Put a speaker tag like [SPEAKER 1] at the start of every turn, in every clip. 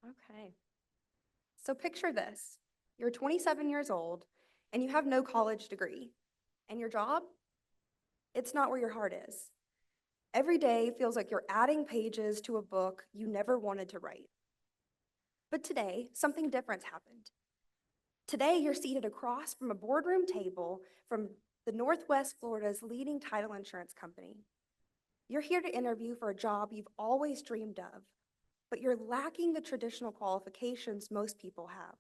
[SPEAKER 1] Okay. So picture this. You're 27 years old and you have no college degree. And your job? It's not where your heart is. Every day feels like you're adding pages to a book you never wanted to write. But today, something different happened. Today, you're seated across from a boardroom table from the Northwest Florida's leading title insurance company. You're here to interview for a job you've always dreamed of, but you're lacking the traditional qualifications most people have.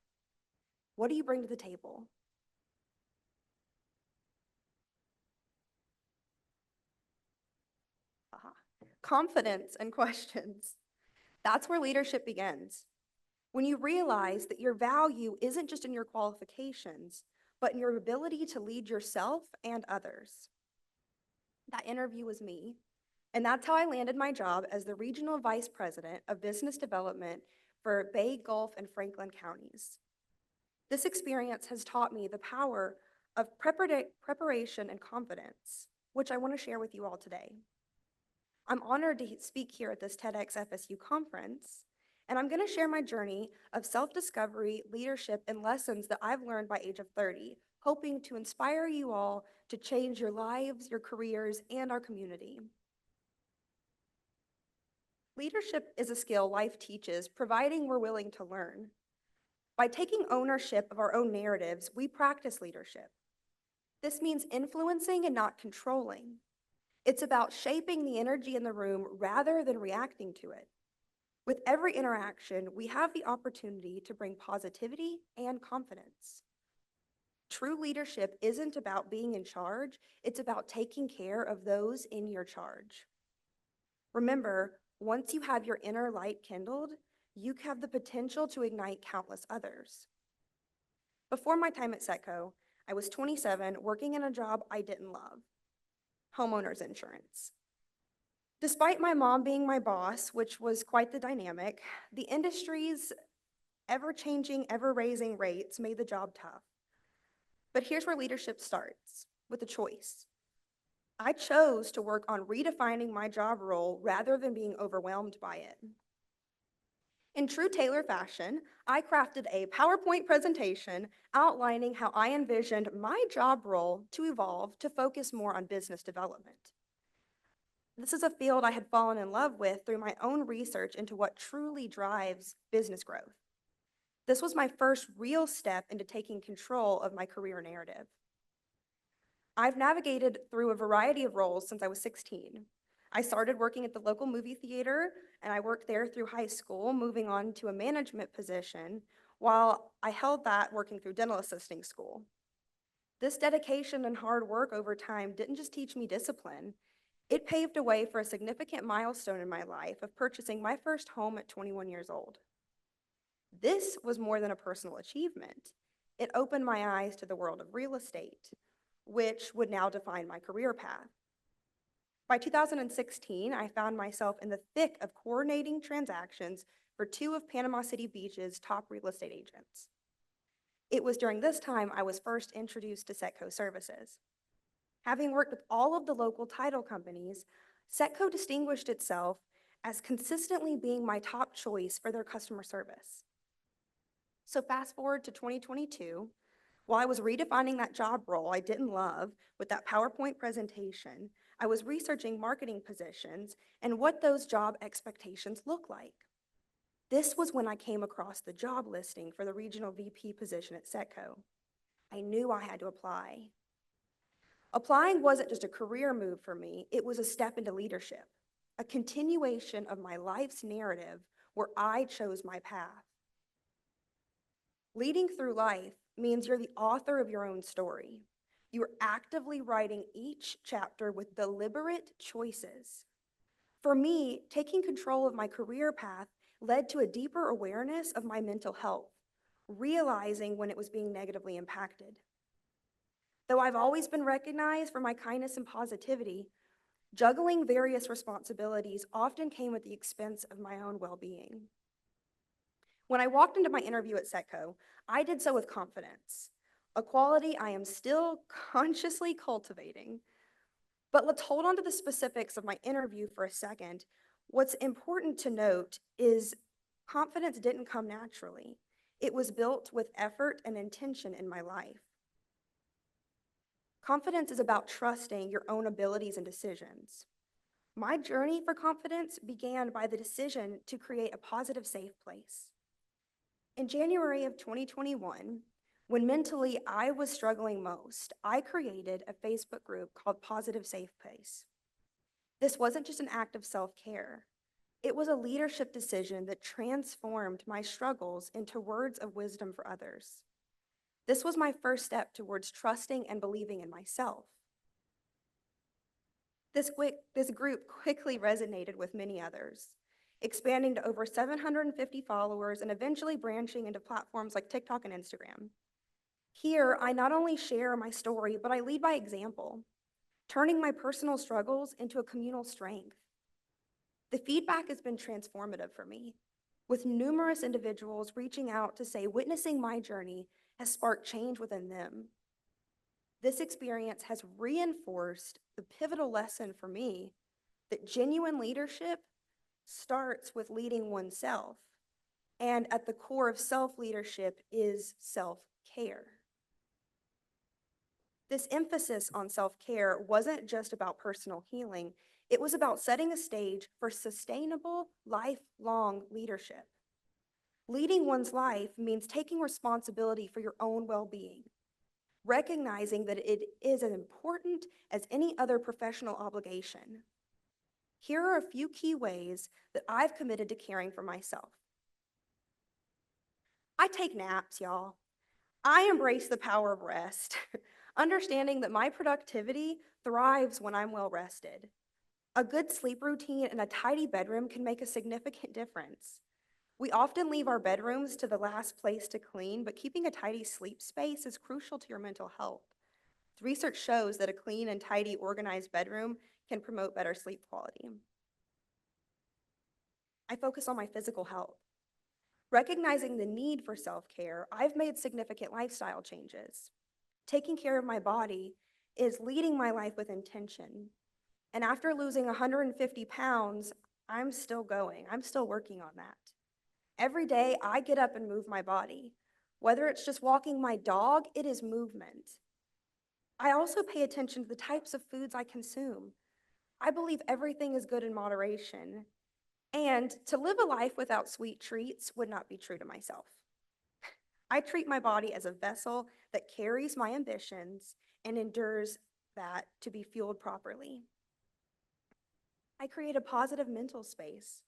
[SPEAKER 1] What do you bring to the table? Aha. Confidence and questions. That's where leadership begins. When you realize that your value isn't just in your qualifications, but in your ability to lead yourself and others. That interview was me, and that's how I landed my job as the Regional Vice President of Business Development for Bay, Gulf, and Franklin counties. This experience has taught me the power of preparation and confidence, which I want to share with you all today. I'm honored to speak here at this TEDx FSU conference, and I'm going to share my journey of self-discovery, leadership, and lessons that I've learned by age of 30, hoping to inspire you all to change your lives, your careers, and our community. Leadership is a skill life teaches, providing we're willing to learn. By taking ownership of our own narratives, we practice leadership. This means influencing and not controlling. It's about shaping the energy in the room rather than reacting to it. With every interaction, we have the opportunity to bring positivity and confidence. True leadership isn't about being in charge, it's about taking care of those in your charge. Remember, once you have your inner light kindled, you have the potential to ignite countless others. Before my time at Setco, I was 27, working in a job I didn't love, homeowners insurance. Despite my mom being my boss, which was quite the dynamic, the industry's ever-changing, ever-raising rates made the job tough. But here's where leadership starts, with a choice. I chose to work on redefining my job role rather than being overwhelmed by it. In true Taylor fashion, I crafted a PowerPoint presentation outlining how I envisioned my job role to evolve to focus more on business development. This is a field I had fallen in love with through my own research into what truly drives business growth. This was my first real step into taking control of my career narrative. I've navigated through a variety of roles since I was 16. I started working at the local movie theater, and I worked there through high school, moving on to a management position, while I held that working through dental assisting school. This dedication and hard work over time didn't just teach me discipline, it paved a way for a significant milestone in my life of purchasing my first home at 21 years old. This was more than a personal achievement. It opened my eyes to the world of real estate, which would now define my career path. By 2016, I found myself in the thick of coordinating transactions for two of Panama City Beach's top real estate agents. It was during this time I was first introduced to Setco services. Having worked with all of the local title companies, Setco distinguished itself as consistently being my top choice for their customer service. So fast forward to 2022, while I was redefining that job role I didn't love with that PowerPoint presentation, I was researching marketing positions and what those job expectations look like. This was when I came across the job listing for the regional VP position at Setco. I knew I had to apply. Applying wasn't just a career move for me, it was a step into leadership, a continuation of my life's narrative where I chose my path. Leading through life means you're the author of your own story. You are actively writing each chapter with deliberate choices. For me, taking control of my career path led to a deeper awareness of my mental health, realizing when it was being negatively impacted. Though I've always been recognized for my kindness and positivity, juggling various responsibilities often came at the expense of my own well-being. When I walked into my interview at Setco, I did so with confidence, a quality I am still consciously cultivating. But let's hold on to the specifics of my interview for a second. What's important to note is Confidence didn't come naturally. It was built with effort and intention in my life. Confidence is about trusting your own abilities and decisions. My journey for confidence began by the decision to create a positive, safe place. In January of 2021, when mentally I was struggling most, I created a Facebook group called Positive Safe Place. This wasn't just an act of self-care. It was a leadership decision that transformed my struggles into words of wisdom for others. This was my first step towards trusting and believing in myself. This group quickly resonated with many others, expanding to over 750 followers and eventually branching into platforms like TikTok and Instagram. Here, I not only share my story, but I lead by example, turning my personal struggles into a communal strength. The feedback has been transformative for me, with numerous individuals reaching out to say witnessing my journey has sparked change within them. This experience has reinforced the pivotal lesson for me that genuine leadership starts with leading oneself, and at the core of self-leadership is self-care. This emphasis on self-care wasn't just about personal healing, it was about setting a stage for sustainable, lifelong leadership. Leading one's life means taking responsibility for your own well-being, recognizing that it is as important as any other professional obligation. Here are a few key ways that I've committed to caring for myself. I take naps, y'all. I embrace the power of rest, understanding that my productivity thrives when I'm well rested. A good sleep routine and a tidy bedroom can make a significant difference. We often leave our bedrooms to the last place to clean, but keeping a tidy sleep space is crucial to your mental health. Research shows that a clean and tidy, organized bedroom can promote better sleep quality. I focus on my physical health. Recognizing the need for self-care, I've made significant lifestyle changes. Taking care of my body is leading my life with intention. And after losing 150 pounds, I'm still going. I'm still working on that. Every day, I get up and move my body. Whether it's just walking my dog, it is movement. I also pay attention to the types of foods I consume. I believe everything is good in moderation, and to live a life without sweet treats would not be true to myself. I treat my body as a vessel that carries my ambitions and endures that to be fueled properly. I create a positive mental space.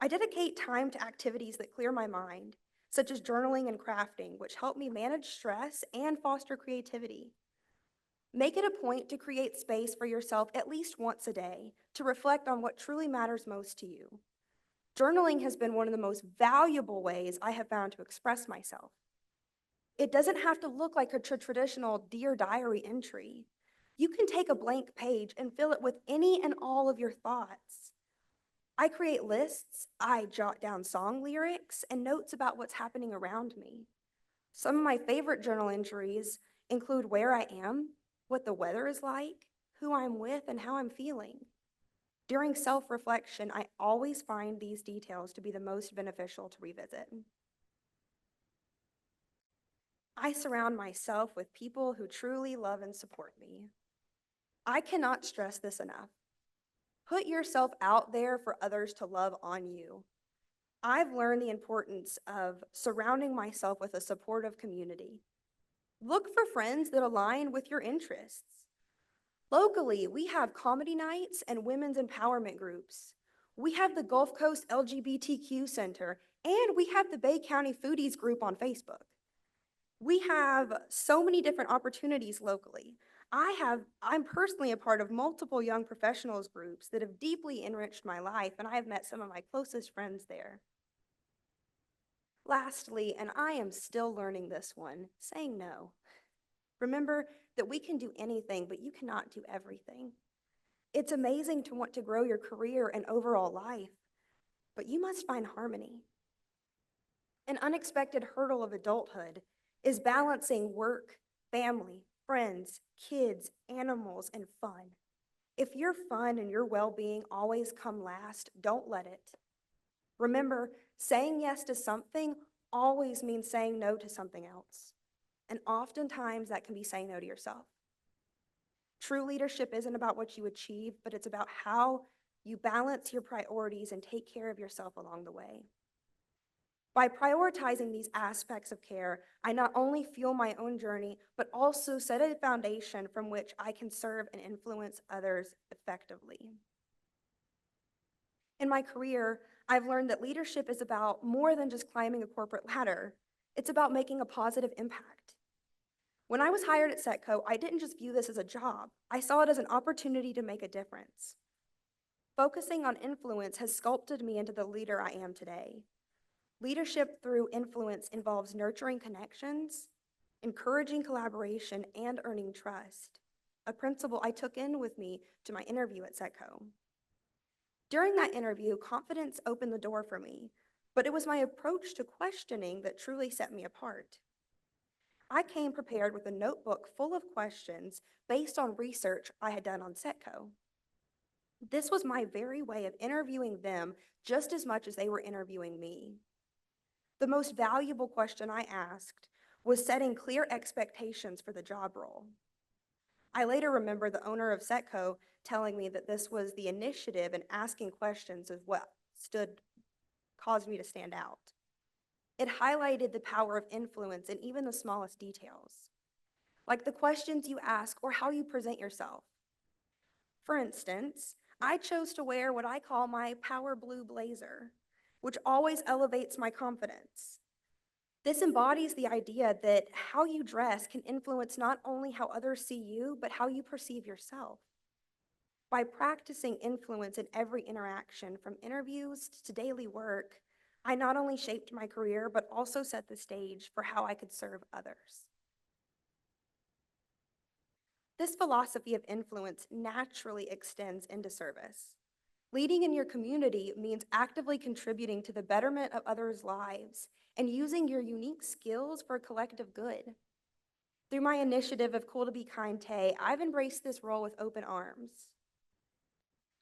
[SPEAKER 1] I dedicate time to activities that clear my mind, such as journaling and crafting, which help me manage stress and foster creativity. Make it a point to create space for yourself at least once a day to reflect on what truly matters most to you. Journaling has been one of the most valuable ways I have found to express myself. It doesn't have to look like a traditional Dear Diary entry. You can take a blank page and fill it with any and all of your thoughts. I create lists, I jot down song lyrics, and notes about what's happening around me. Some of my favorite journal entries include where I am, what the weather is like, who I'm with, and how I'm feeling. During self-reflection, I always find these details to be the most beneficial to revisit. I surround myself with people who truly love and support me. I cannot stress this enough. Put yourself out there for others to love on you. I've learned the importance of surrounding myself with a supportive community. Look for friends that align with your interests. Locally, we have comedy nights and women's empowerment groups. We have the Gulf Coast LGBTQ Center, and we have the Bay County Foodies group on Facebook. We have so many different opportunities locally. I'm personally a part of multiple young professionals groups that have deeply enriched my life, and I have met some of my closest friends there. Lastly, and I am still learning this one, saying no. Remember that we can do anything, but you cannot do everything. It's amazing to want to grow your career and overall life, but you must find harmony. An unexpected hurdle of adulthood is balancing work, family, friends, kids, animals, and fun. If your fun and your well-being always come last, don't let it. Remember, saying yes to something always means saying no to something else. And oftentimes that can be saying no to yourself. True leadership isn't about what you achieve, but it's about how you balance your priorities and take care of yourself along the way. By prioritizing these aspects of care, I not only fuel my own journey, but also set a foundation from which I can serve and influence others effectively. In my career, I've learned that leadership is about more than just climbing a corporate ladder. It's about making a positive impact. When I was hired at Setco, I didn't just view this as a job. I saw it as an opportunity to make a difference. Focusing on influence has sculpted me into the leader I am today. Leadership through influence involves nurturing connections, encouraging collaboration, and earning trust, a principle I took in with me to my interview at Setco. During that interview, confidence opened the door for me, but it was my approach to questioning that truly set me apart. I came prepared with a notebook full of questions based on research I had done on Setco. This was my very way of interviewing them just as much as they were interviewing me. The most valuable question I asked was setting clear expectations for the job role. I later remember the owner of Setco telling me that this was the initiative and asking questions is what caused me to stand out. It highlighted the power of influence in even the smallest details, like the questions you ask or how you present yourself. For instance, I chose to wear what I call my power blue blazer, which always elevates my confidence. This embodies the idea that how you dress can influence not only how others see you, but how you perceive yourself. By practicing influence in every interaction, from interviews to daily work, I not only shaped my career, but also set the stage for how I could serve others. This philosophy of influence naturally extends into service. Leading in your community means actively contributing to the betterment of others' lives and using your unique skills for collective good. Through my initiative of Cool to Be Kind Tay, I've embraced this role with open arms.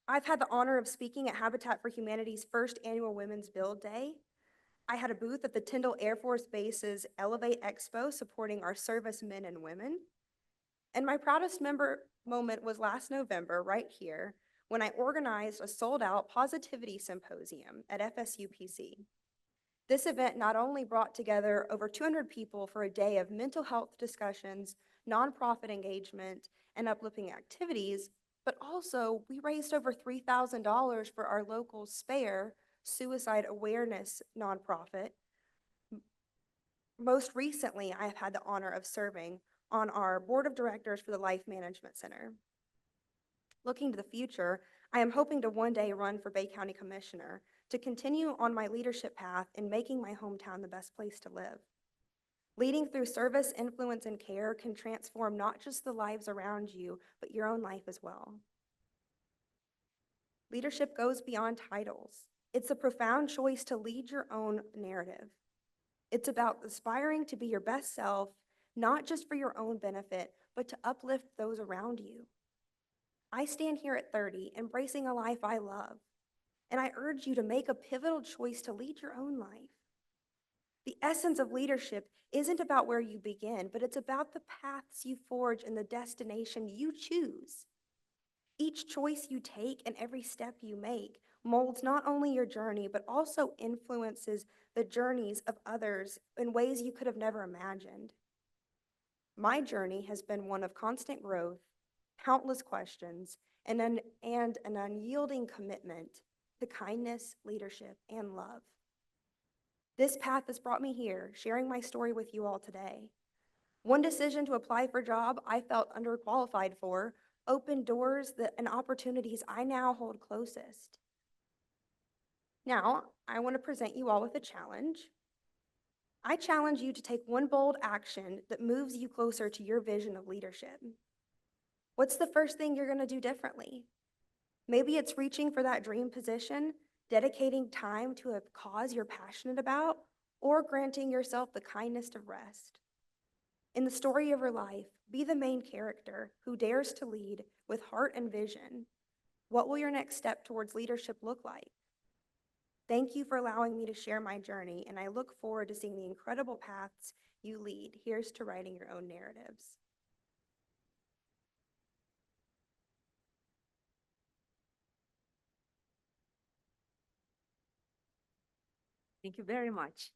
[SPEAKER 1] I've had the honor of speaking at Habitat for Humanity's first annual Women's Build Day. I had a booth at the Tyndall Air Force Base's Elevate Expo supporting our service men and women. And my proudest moment was last November, right here, when I organized a sold-out positivity symposium at FSU PC. This event not only brought together over 200 people for a day of mental health discussions, nonprofit engagement, and uplifting activities, but also we raised over $3,000 for our local SPARE, suicide awareness nonprofit. Most recently, I have had the honor of serving on our board of directors for the Life Management Center. Looking to the future, I am hoping to one day run for Bay County Commissioner to continue on my leadership path in making my hometown the best place to live. Leading through service, influence, and care can transform not just the lives around you, but your own life as well. Leadership goes beyond titles. It's a profound choice to lead your own narrative. It's about aspiring to be your best self, not just for your own benefit, but to uplift those around you. I stand here at 30, embracing a life I love, and I urge you to make a pivotal choice to lead your own life. The essence of leadership isn't about where you begin, but it's about the paths you forge and the destination you choose. Each choice you take and every step you make molds not only your journey, but also influences the journeys of others in ways you could have never imagined. My journey has been one of constant growth, countless questions, and an unyielding commitment to kindness, leadership, and love. This path has brought me here, sharing my story with you all today. One decision to apply for a job I felt underqualified for opened doors and opportunities I now hold closest. Now, I want to present you all with a challenge. I challenge you to take one bold action that moves you closer to your vision of leadership. What's the first thing you're going to do differently? Maybe it's reaching for that dream position, dedicating time to a cause you're passionate about, or granting yourself the kindness of rest. In the story of your life, be the main character who dares to lead with heart and vision. What will your next step towards leadership look like? Thank you for allowing me to share my journey, and I look forward to seeing the incredible paths you lead. Here's to writing your own narratives.
[SPEAKER 2] Thank you very much.